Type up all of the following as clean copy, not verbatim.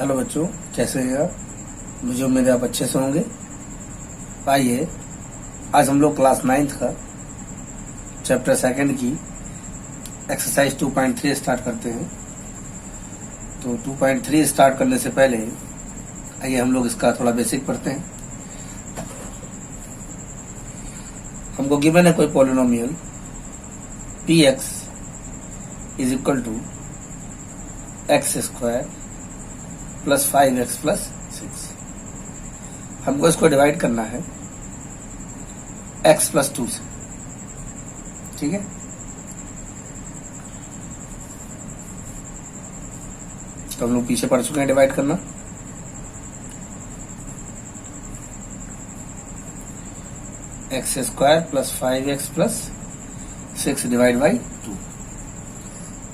Hello बच्चों, कैसे हैं आप? मुझे उम्मीद है आप अच्छे से होंगे। आइए आज हम लोग क्लास 9th का चैप्टर 2 की एक्सरसाइज 2.3 स्टार्ट करते हैं। तो 2.3 स्टार्ट करने से पहले आइए हम लोग इसका थोड़ा बेसिक पढ़ते हैं। हमको गिवन है कोई polynomial px is equal to x square plus 5x plus 6। हमको इसको डिवाइड करना है x प्लस 2 से। ठीक है, तो हम लोग पीछे पढ़ चुके हैं डिवाइड करना। X square plus 5x plus 6 divide by 2।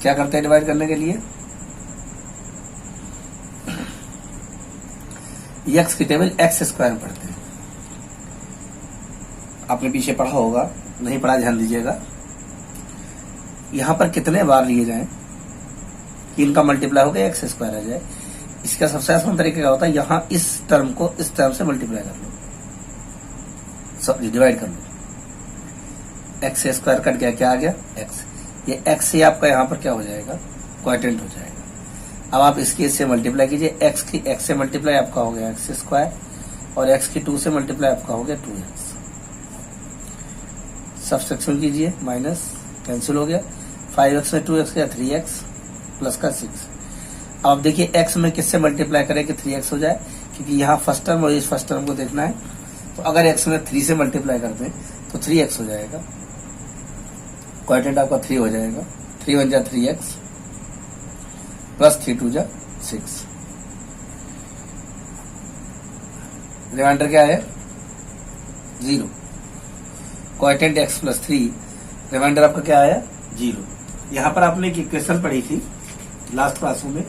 क्या करते हैं डिवाइड करने के लिए? एक्स की टेबल एक्स स्क्वायर में पढ़ते हैं। आपने पीछे पढ़ा होगा, नहीं पढ़ा ध्यान दीजिएगा। यहां पर कितने बार लिए जाएं कि इनका मल्टीप्लाई होकर एक्स स्क्वायर आ जाए। इसका सबसे आसान तरीका क्या होता है, यहां इस टर्म को इस टर्म से मल्टीप्लाई कर लो, सॉरी डिवाइड कर लो। एक्स स्क्वायर कट गया, क्या आ गया? एक्स। ये एक्स से आपका यहां पर क्या हो जाएगा? क्वाड्रेंट हो जाएगा। अब आप इसकी इससे मल्टीप्लाई कीजिए। एक्स की एक्स से मल्टीप्लाई आपका हो गया एक्स स्क्वायर, और एक्स की 2 से मल्टीप्लाई आपका हो गया 2x। सब्सट्रैक्शन कीजिए, माइनस कैंसिल हो गया। 5x में 2x गया 3x प्लस का 6। अब आप देखिए x में किससे मल्टीप्लाई करें कि 3x हो जाए, क्योंकि यहाँ फर्स्ट टर्म और इस फर्स्ट टर्म को देखना है। तो अगर x में 3 से मल्टीप्लाई कर दें तो 3x हो जाएगा। क्वाड्रेंट आपका 3 हो जाएगा। 3 1 जा 3x प्लस 3 2 जा 6। रिमाइंडर क्या है? 0। क्वाड्रेंट x प्लस 3, रिमाइंडर आपका क्या आया? 0। यहां पर आपने एक इक्वेशन पढ़ी थी लास्ट क्लासों में,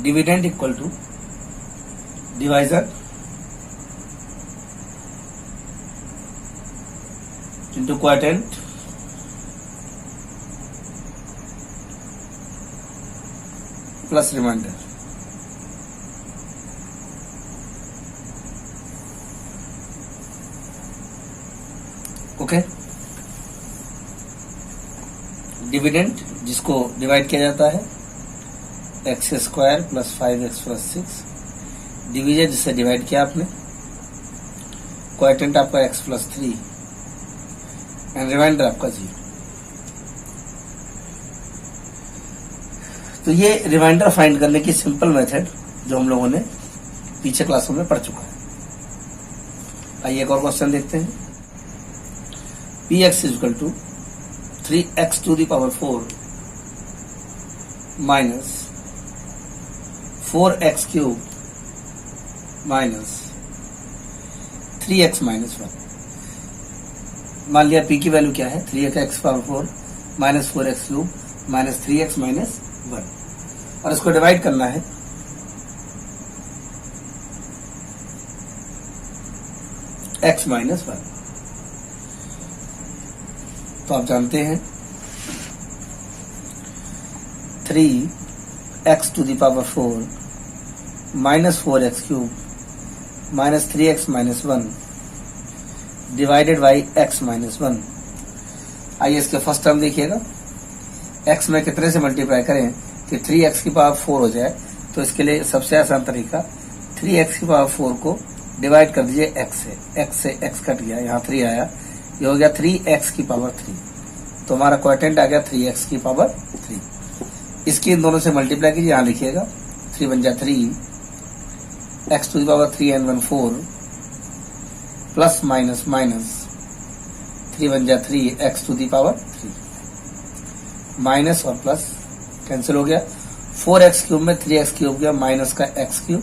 dividend equal to divisor into quadrant plus remainder. Okay, dividend जिसको डिवाइड किया जाता है x square plus 5x plus 6, division जिससे डिवाइड किया आपने, क्वाड्रेंट आपका x प्लस 3 एंड रिमाइंडर आपका 0। तो ये रिमाइंडर फाइंड करने की सिंपल मेथड जो हम लोगों ने पीछे क्लासों में पढ़ चुका है। आइए एक और क्वेश्चन देखते हैं। px is equal to 3x to the power 4 minus 4x cube minus 3x minus 1। मान लिया p की वैल्यू क्या है? 3x power 4 minus 4x cube minus 3x minus 1, और इसको डिवाइड करना है x माइनस 1। तो आप जानते हैं 3x to the power 4 minus 4x cube minus 3x minus 1 divided by x minus 1। आइए इसके फर्स्ट टर्म देखिएगा। x में कितने से मल्टीप्लाई करें कि 3x की पावर 4 हो जाए? तो इसके लिए सबसे आसान तरीका 3x की पावर 4 को डिवाइड कर दीजिए x से x कट गया, यहाँ 3 आया, ये हो गया 3x की पावर 3। तो हमारा क्वाड्रेंट आ गया 3x की पावर 3। इसकी इन दोनों से मल्टीप्लाई कीजिए, यहाँ लिखिएगा 3 1 जा 3 x to the power 3 and 1 4 plus minus minus 3 1 जा 3 x to the power 3 minus और प्लस कैंसिल हो गया। 4x क्यूब में 3x क्यूब गया, माइनस का x क्यूब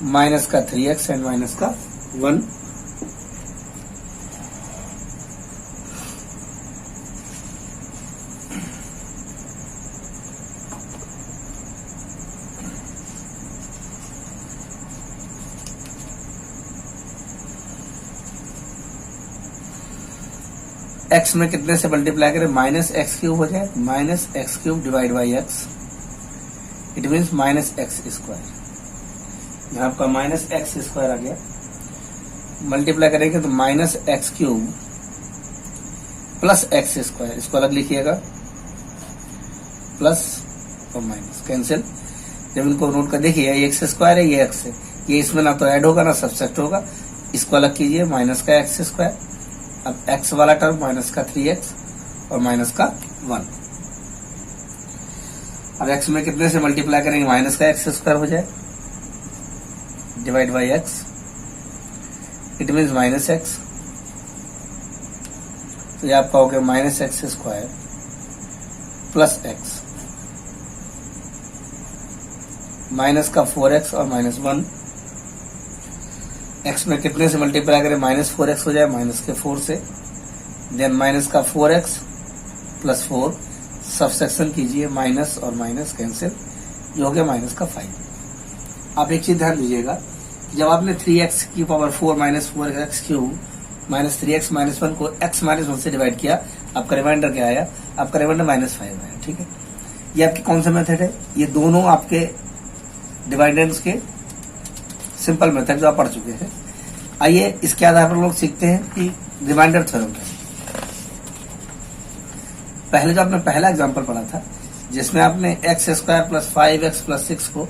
माइनस का 3x एंड माइनस का 1। एक्स में कितने से मल्टीप्लाई करें, माइनस एक्स क्यूब हो जाए, minus x cube divide by x, it means minus x square. यहाँ आपका माइनस एक्स स्क्वायर आ गया, मल्टीप्लाई करेंगे तो minus x cube plus x square, इसको अलग लिखिएगा, प्लस और माइनस कैंसिल। जब इनको नोट कर देखिए, ये एक्स स्क्वायर है, ये एक्स है, ये इसमें ना तो ऐड होगा ना सब्ट्रैक्ट होगा, इसको अलग कीजिए, माइनस का एक्स स्क्वायर, अब एक्स वाला टर्म माइनस का 3x और माइनस का 1। अब एक्स में कितने से मल्टीप्लाई करेंगे, माइनस का एक्स स्क्वायर हो जाए divide by x, it means minus x, तो ये आपका हो गया minus x square plus x, minus का 4x और माइनस 1। एक्स में कितने से मल्टीप्लाई करें, माइनस 4x हो जाए माइनस के 4 से, देन माइनस का 4x प्लस 4, सबसेक्शन कीजिए, माइनस और माइनस कैंसिल, ये हो गया माइनस का 5। आप एक चीज ध्यान दीजिएगा कि जब आपने 3x की power 4 minus 4x cube minus 3x minus 1 को x माइनस 1 से डिवाइड किया, आपका रिमाइंडर क्या आया, आपका रिमाइंडर माइनस 5 आया। ठीक है, ये आपकी कौन सा मेथड है, ये दोनों आपके डिवाइडेंस के सिंपल मेथड जो आप पढ़ चुके हैं। आइए इसके आधार पर लोग सीखते हैं कि रिमाइंडर थ्योरम क्या है। पहले जो आपने पहला एग्जांपल पढ़ा था जिसमें आपने x square plus 5x plus 6 को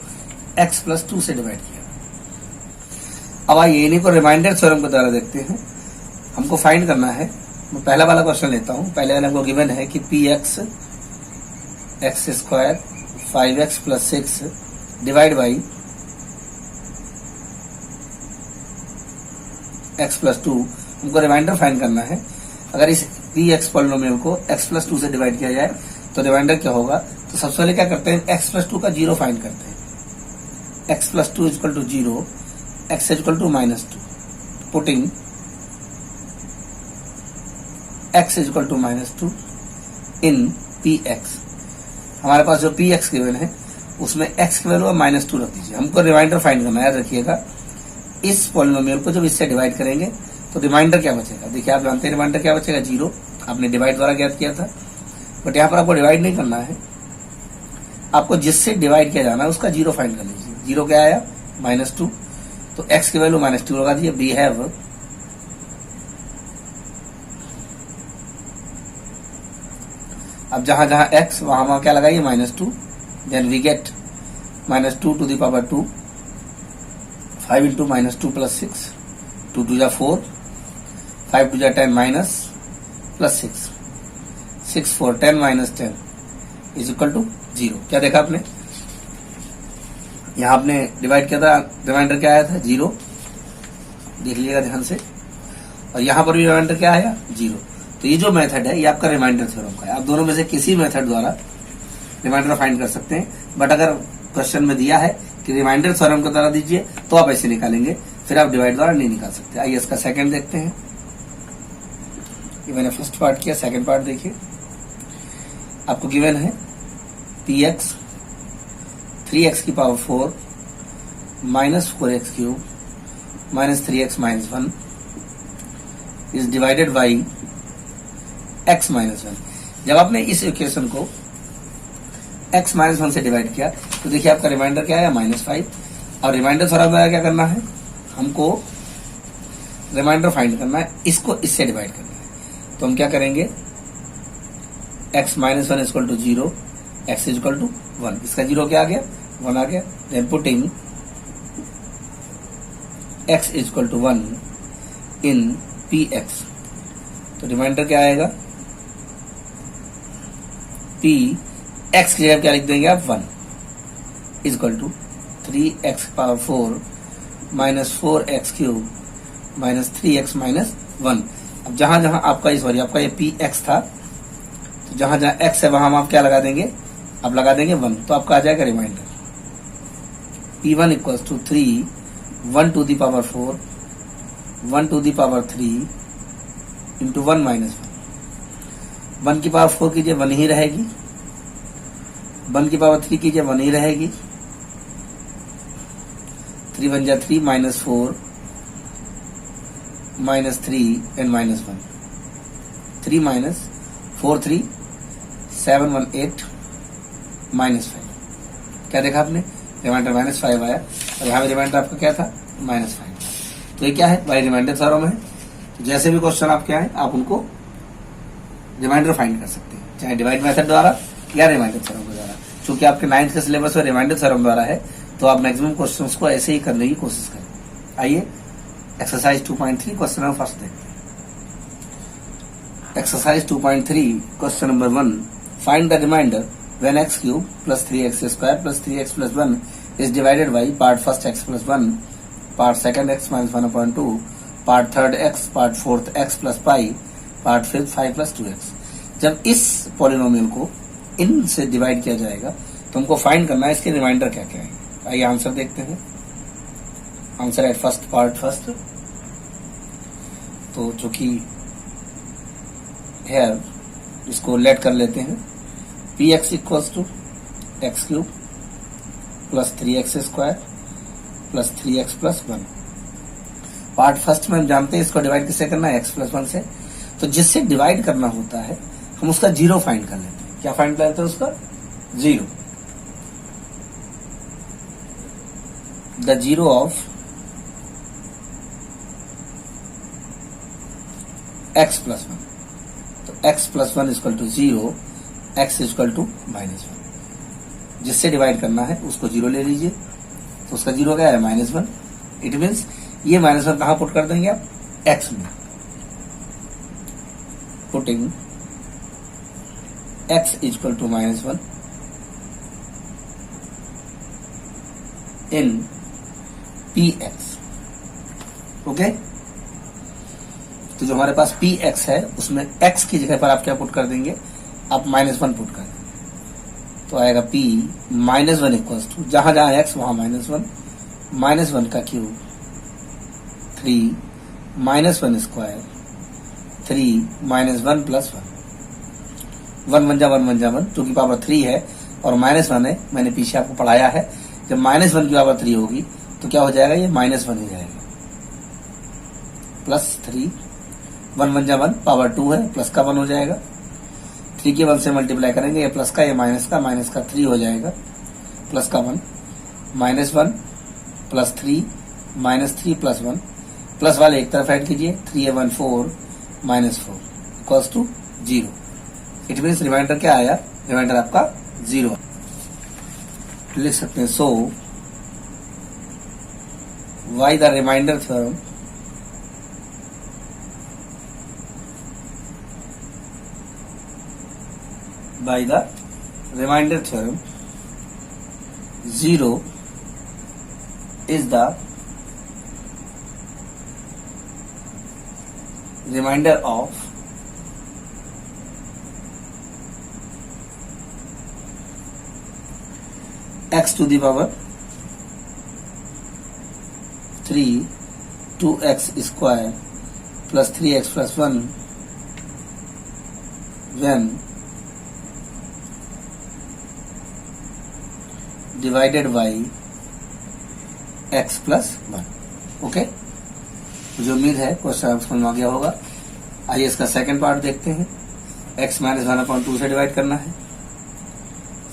x प्लस 2 से डिवाइड किया। अब आइए इन्हीं को रिमाइंडर थ्योरम के द्वारा देखते हैं। हमको फाइंड करना है, मैं पहला वाला क्वेश्चन लेता हूं। पहले वाला हमको गिवन है कि P x x square 5x plus 6 divide by x plus 2, हमको रिमाइंडर फाइंड करना है। अगर इस पी एक्स पॉलिनोमियल को x प्लस 2 से डिवाइड किया जाए तो रिमाइंडर क्या होगा, तो सबसे पहले क्या करते हैं, x प्लस 2 का जीरो फाइंड करते हैं। x plus 2 equal to 0, x equal to minus 2, putting x equal to minus 2 in P X. हमारे पास जो पी एक्स गिवन है उसमें x की वैल्यू माइनस 2 रख दीजिए। हमको रिमाइंडर फाइंड करना है, याद रखिएगा। इस पॉलिनोमियल को जब इससे डिवाइड करेंगे तो रिमाइंडर क्या बचेगा, देखिए आप जानते हैं रिमाइंडर क्या बचेगा, 0। आपने डिवाइड द्वारा ज्ञात किया था, बट यहाँ पर आपको डिवाइड नहीं करना है, आपको जिससे डिवाइड किया जाना है उसका जीरो फाइंड कर लीजिए। जीरो क्या आया, माइनस 2, तो x की वैल्यू माइनस 2 लगा दीजिए। वी हैव अब जहां जहां x वहां क्या लगाइए, minus 2, then we get minus 2 to the power 2, 5 into minus 2 plus 6, 2 to जा 4, 5 टू जा 10 minus plus 6, 6 4 10 minus 10 is equal to 0। क्या देखा आपने, यहां आपने डिवाइड किया था, रिमाइंडर क्या आया था, 0, देख लीजिएगा ध्यान से। और यहां पर भी रिमाइंडर क्या आया, 0। तो ये जो मेथड है ये आपका रिमाइंडर थ्योरम का है। आप दोनों में से किसी मेथड द्वारा रिमाइंडर फाइंड कर सकते हैं, बट अगर क्वेश्चन में दिया है कि रिमाइंडर थ्योरम के द्वारा दीजिए तो आप ऐसे निकालेंगे, फिर आप डिवाइड द्वारा नहीं निकाल सकते। आइए इसका सेकंड देखते हैं। ये मैंने फर्स्ट पार्ट किया, सेकंड पार्ट देखिए। आपको गिवन है पी एक्स 3x की power 4 minus 4x cube minus 3x minus 1 is divided by x minus 1। जब आपने इस इक्वेशन को x माइनस 1 से डिवाइड किया तो देखिए आपका रिमाइंडर क्या आया, माइनस 5। और रिमाइंडर थोड़ा बड़ा क्या करना है, हमको रिमाइंडर फाइंड करना है, इसको इससे डिवाइड करना है। तो हम क्या करेंगे, x minus 1 equal to 0, x equal to 1, इसका जीरो क्या आ गया, 1 आ गया। Then putting x equal to 1 in P X, तो रिमाइंडर क्या आएगा, पी एक्स की जगह क्या लिख देंगे आप, 1 equal to 3x power 4 minus 4x cube minus 3x minus 1। अब जहां जहां आपका आपका ये पी एक्स था, तो जहां जहां x है वहां आप क्या लगा देंगे, आप लगा देंगे 1, तो आपका आ जाएगा remainder P1 equal to 3 1 to the power 4 1 to the power 3 into 1 minus 1। 1 की पावर 4 कीजिए 1 ही रहेगी, 1 की पावर 3 कीजिए 1 ही रहेगी, 3 1 जा 3 minus 4 minus 3 and minus 1। 3 minus 4 3 7 1 8 -5। क्या देखा आपने? रिमाइंडर -5 आया और यहाँ पे रिमाइंडर आपका क्या था? -5। तो ये क्या है? बाई रिमाइंडर थ्योरम है। तो जैसे भी क्वेश्चन आपके आए आप उनको रिमाइंडर फाइंड कर सकते हैं, चाहे डिवाइड मेथड द्वारा या रिमाइंडर थ्योरम के द्वारा। क्योंकि आपके 9th के सिलेबस में रिमाइंडर थ्योरम द्वारा है, तो आप मैक्सिमम क्वेश्चंस को ऐसे ही करने की कोशिश करें। आइए एक्सरसाइज 2.3 क्वेश्चन नंबर फर्स्ट देखते हैं। Exercise 2.3 question number 1, find the remainder when x cube plus 3x square plus 3x plus 1 is divided by part first x plus 1, part second x minus 1/2, part third x, part fourth x plus pi, part fifth 5 plus 2x। जब इस polynomial को इन से divide किया जाएगा तो हमको find करना है इसके रिमाइंडर क्या क्या है। आइए आंसर देखते हैं। Answer at first part first. तो चूंकि है इसको लेट कर लेते हैं। P X equals to X cube plus 3x square plus 3x plus 1। Part first में हम जानते हैं इसको डिवाइड किससे करना है? x प्लस 1 से। तो जिससे डिवाइड करना होता है हम उसका जीरो फाइंड कर लेते हैं। क्या फाइंड कर लेते हैं? उसका zero. The zero of x plus 1। तो x plus 1 equal to 0, x equal to -1। जिससे डिवाइड करना है उसको जीरो ले लीजिए। तो उसका जीरो क्या है? -1। इट मीन्स ये -1 कहां पुट कर देंगे आप? x में। Putting x equal to -1 in px। Okay, तो जो हमारे पास px है उसमें x की जगह पर आप क्या पुट कर देंगे? आप -1 पुट कर देंगे। तो आएगा p -1 इक्वल्स टू, जहां जहां x वहां -1 का क्यूब 3 -1 स्क्वायर 3 -1 प्लस 1। 1 1 जा 1, चूंकि पावर 3 है और -1 है, मैंने पीछे आपको पढ़ाया है। जब -1 की पावर 3 होगी तो क्या हो जाएगा? ये -1 हो जाएगा। प्लस 3 1 1 जा 1, पावर 2 है, प्लस का 1 हो जाएगा। 3 के 1 से मल्टीप्लाई करेंगे, ये प्लस का ये माइनस का 3 हो जाएगा। प्लस का 1 -1 प्लस 3 -3 प्लस 1। प्लस वाले एक तरफ ऐड कीजिए, 3 1 4 -4 equals to 0। It means remainder क्या आया? रिमाइंडर आपका 0। लिख सकते हैं so by the remainder theorem by the remainder theorem 0 is the remainder of x to the power 3 2x square plus 3x plus 1 when divided by x plus 1। Okay, मुझे उम्मीद है question आप समझ में आ गया होगा। आइए इसका सेकंड पार्ट देखते हैं। x -1/2 से डिवाइड करना है।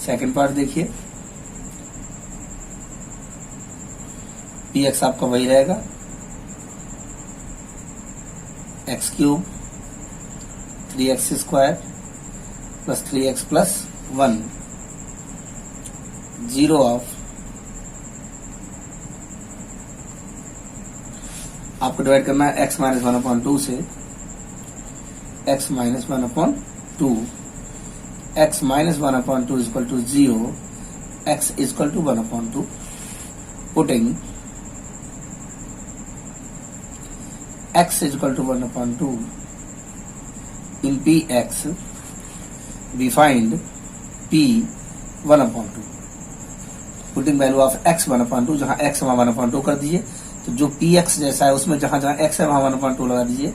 सेकंड पार्ट देखिए, px आपका वही रहेगा, x cube 3x square plus 3x plus 1 zero of, आपको डिवाइड करना है x -1/2 से। x -1/2, x -1/2 equal to 0, x equal to 1/2। Putting x equal to 1/2 in px, we find p 1/2। Putting value of x 1/2, जहां x वहां 1/2 कर दीजिए। तो जो px जैसा है उसमें जहां जहां x है वहां 1/2 लगा दीजिए।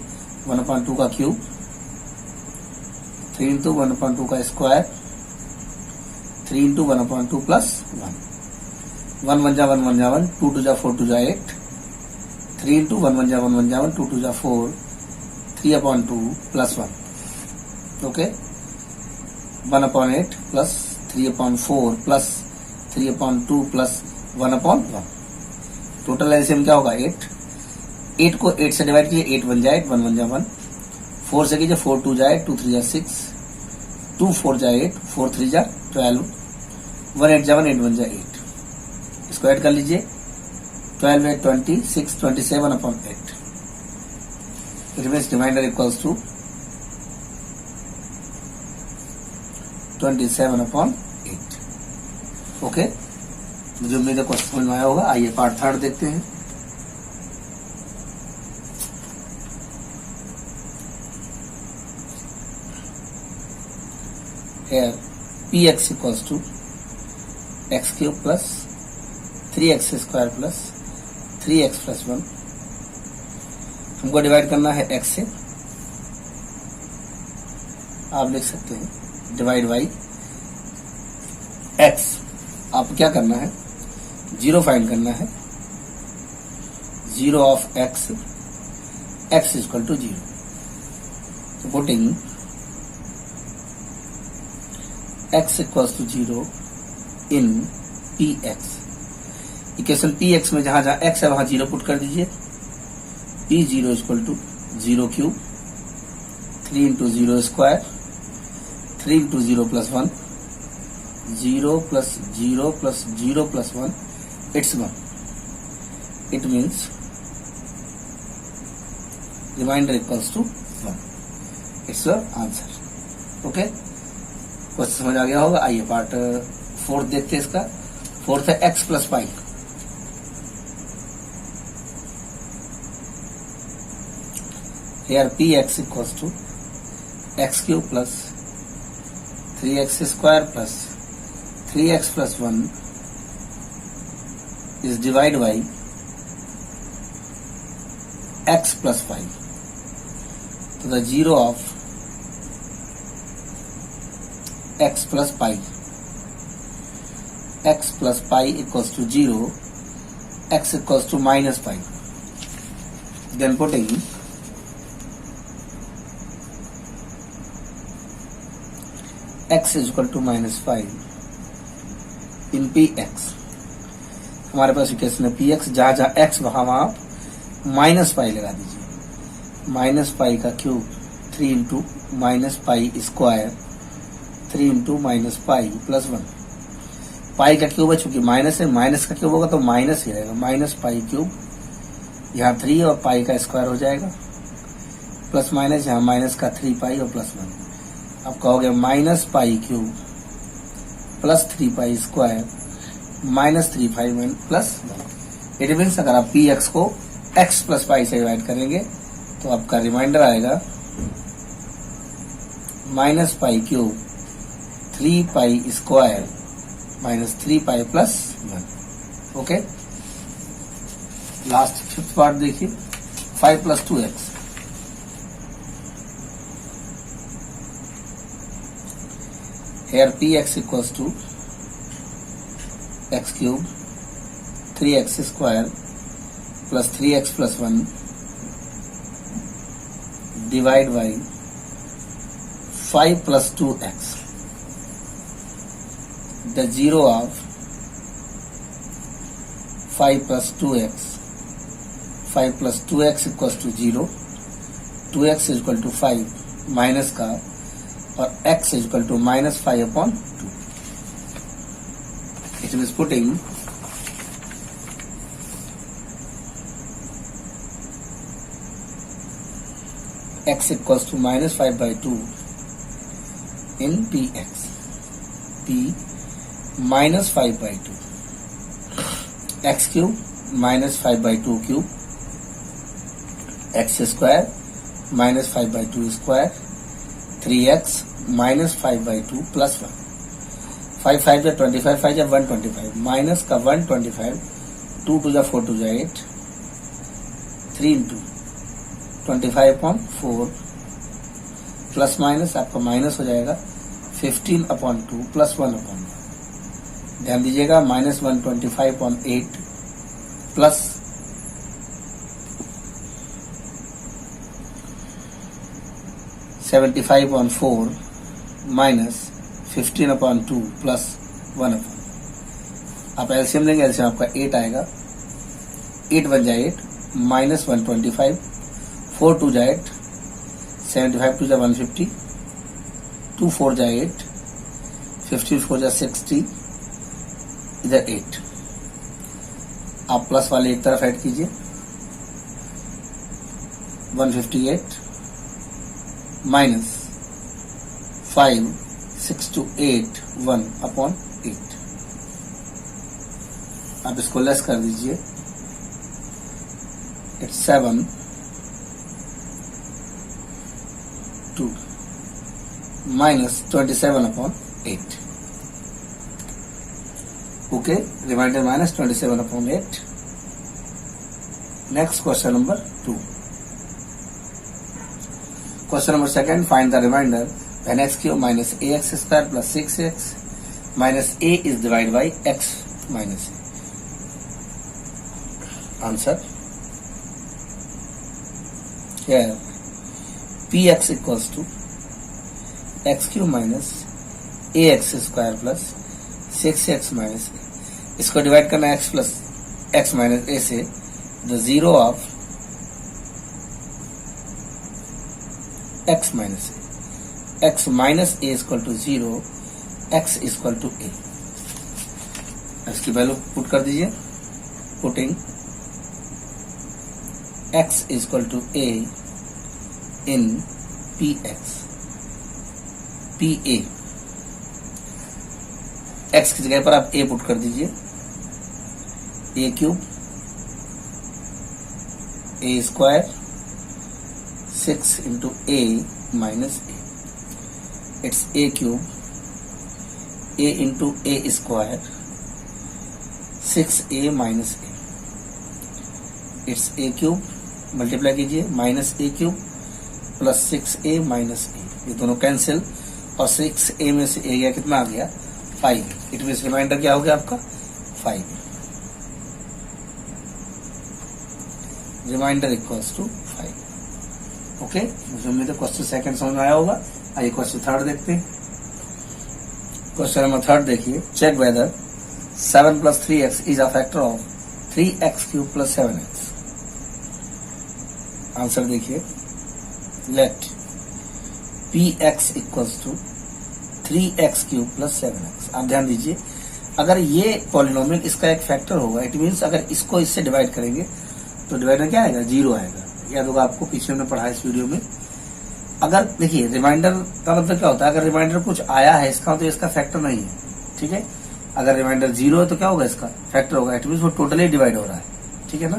1/2 का क्यूब 3 इंटू 1/2 का स्क्वायर 3 इंटू 1/2 प्लस 1। 1 1 जा 1 1 जा 1, 2 2 जा 4 2 जा 8, 3 इंटू 1 1 जा 1 1 जा 1, 2 2 जा 4, 3/2 plus 1। Okay, 1/8 plus 3/4 plus 3/2 plus 1/1। Total LCM क्या होगा 8। 8 को 8 से डिवाइड कीजिए, 8 बन जाए 1 1 जा 1, 4 से कीजिए 4 2 जाए 2 3 जा 6, 2 4 जा 8, 4 3 जा 12, 1 8 जा 1, 8 1 जा 8। इसको ऐड कर लीजिए, 12 8 26, 27/8। It means remainder equals to 27/8। Okay, मुझे उम्मीद है क्वेश्चन समझ में आया होगा। आइए पार्ट थर्ड देखते हैं। Here px equals to x cube plus 3x square plus 3x plus 1। हमको डिवाइड करना है x से, आप लिख सकते हैं डिवाइड बाई x। आपको क्या करना है, 0 फाइंड करना है, 0 of x, x equal to 0। तो putting x equals to 0 in px। Equation px में जहां जहां x है वहां 0 पुट कर दीजिए। p0 equal to 0 cube, 3 into 0 square, 3 into 0 plus 1, 0 plus 0 plus 0 plus 1, it's 1। It means remainder equals to 1। It's your answer. Okay, question समझ आ गया होगा। आइए पार्ट फोर्थ देखते हैं। इसका फोर्थ है x plus pi. Here px equals to x cube plus 3x square plus 3x plus 1 is divided by x plus 5. So the 0 of x plus pi, x plus pi equals to 0, x equals to minus pi. Then putting x is equal to minus 5 in px। हमारे पास equation है px, जहां जहां x वहां वहां minus pi लगा दीजिए। Minus pi का cube 3 into minus pi square, 3 into minus pi plus 1। पाई का क्यूब है, चूंकि माइनस है, माइनस का क्यूब होगा तो माइनस ही रहेगा। माइनस पाई क्यूब, यहाँ 3 और पाई का स्क्वायर हो जाएगा, प्लस माइनस यहाँ माइनस का 3 पाई और प्लस 1। अब कहोगे minus pi cube plus 3 pi square minus 3 pi plus 1। It means अगर आप पी एक्स को x प्लस पाई से डिवाइड करेंगे तो आपका रिमाइंडर आएगा minus pi cube 3 pi square minus 3 pi plus 1। Okay, last fifth part देखिए, 5 plus 2x। Here px equals to x cube 3x square plus 3x plus 1 divide by 5 plus 2x. The 0 of 5 plus 2x, 5 plus 2x equals to 0, 2x is equal to 5 minus का और x is equal to minus 5/2. It is putting x equals to minus 5/2 in px. P minus 5/2. X cube minus 5/2 cube. X square minus 5/2 square. 3x minus 5/2 plus 1। 5 5 जा 25, 5 जा 125, minus का 125, 2 2 जा 4 2 जा 8, 3 into 25/4 plus minus आपका minus हो जाएगा 15/2 plus 1/1। ध्यान दीजिएगा, माइनस 125/8 प्लस 75/4 माइनस 15/2 प्लस 1/, आप एलसीएम लेंगे, एलसीएम आपका 8 आएगा, 8 1 जा 8 माइनस 125, 4 2 जा 8, 75 2 जा 150, 2 4 जा 8, 50 4 जा 60, इधर 8, आप प्लस वाले एक तरफ ऐड कीजिए, 158 माइनस 5 6 to 8 1/8, आप इसको लेस कर दीजिए, it's 7 2 minus 27/8, okay, remainder minus 27/8. Next question number 2. Question number 2, find the remainder when x cube minus ax square plus 6x minus a is divided by x minus a. Answer. Here px equals to x cube minus ax square plus 6x minus a. इसको divide करना x plus x minus a से, the zero of x minus a, x minus a is equal to 0, x is equal to a. इसकी value put कर दीजिए, putting x is equal to a in px, pa, x की जगह पर आप a put कर दीजिए, a cube a square 6 into a minus a, it's a cube, a into a square 6a minus a, it's a cube, multiply कीजिए, minus a cube plus 6a minus a, ये दोनों cancel, और 6a में से a गया, कितना आ गया 5, it means remainder क्या हो गया आपका 5, रिमाइंडर इक्वल्स टू 5. ओके, मुझे उम्मीद है क्वेश्चन सेकंड समझ में आया होगा. आइए क्वेश्चन थर्ड देखते हैं. क्वेश्चन नंबर थर्ड देखिए, check whether 7 plus 3x is a factor of 3x cube plus 7x. Answer देखिए, let px equals to 3x cube plus 7x. आप ध्यान दीजिए, अगर ये पॉलिनोमियल इसका एक फैक्टर होगा, इट मीन्स अगर इसको इससे डिवाइड करेंगे तो डिवाइडर क्या आएगा 0 आएगा. याद होगा आपको, पीछे हमने पढ़ा इस वीडियो में. अगर देखिए रिमाइंडर का मतलब क्या होता है, अगर रिमाइंडर कुछ आया है इसका तो इसका फैक्टर नहीं है, ठीक है. अगर रिमाइंडर 0 है तो क्या होगा, इसका फैक्टर होगा, इट मीन्स वो टोटली डिवाइड हो रहा है, ठीक है ना.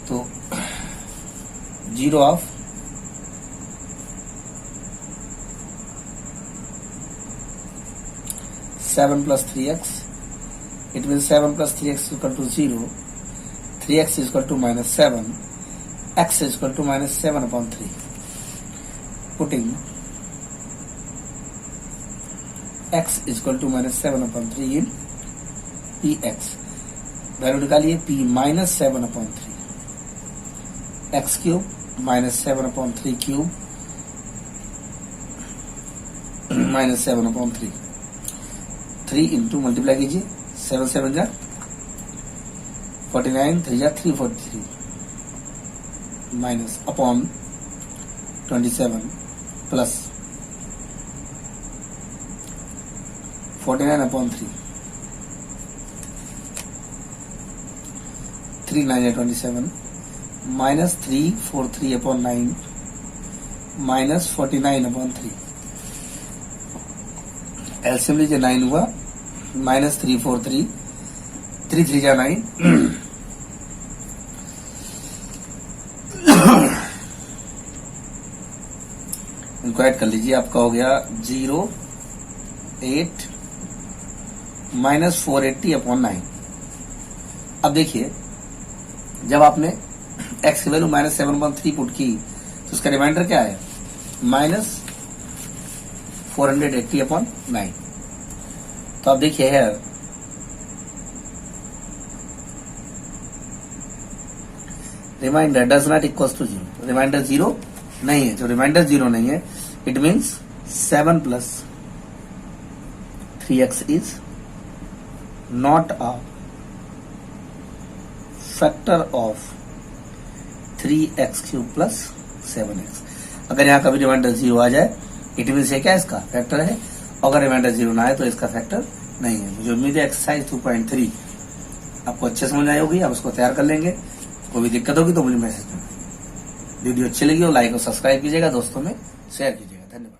तो 0 of seven plus 3x, it means 7 plus 3x equal to 0, 3x is equal to minus 7, x is equal to minus 7/3. Putting x is equal to minus 7/3 in px. Value निकालिए, p minus 7/3, x cube minus 7/3 cube minus 7/3, 3 into multiply कीजिए, 7 7 जा 49, 3 जा 343 minus upon 27 plus 49/3, 3 9 जा 27 minus 343/9 minus 49/3. LCM लीजिए, 9 हुआ minus 343, 3 3 जा 9, इनको add कर लीजिए, आपका हो गया 0 8 माइनस 480/9. अब देखिए, जब आपने x की वैल्यू माइनस 7/3 पुट की तो उसका रिमाइंडर क्या है, माइनस 480/9. तो आप देखिए है remainder does not equals to 0, remainder 0 नहीं है, जो रिमाइंडर 0 नहीं है, it means 7 plus 3x is not a factor of 3x cube plus 7x। अगर यहाँ कभी रिमाइंडर 0 आ जाए, इट मीन्स ये क्या इसका फैक्टर है, अगर रिमाइंडर 0 ना आए तो इसका फैक्टर नहीं है। मुझे उम्मीद है एक्सरसाइज 2.3 आपको अच्छे समझ आई होगी, आप उसको तैयार कर लेंगे। कोई भी दिक्कत होगी तो मुझे मैसेज करना। वीडियो अच्छी लगी हो लाइक और सब्सक्राइब कीजिएगा, दोस्तों में शेयर कीजिएगा। धन्यवाद।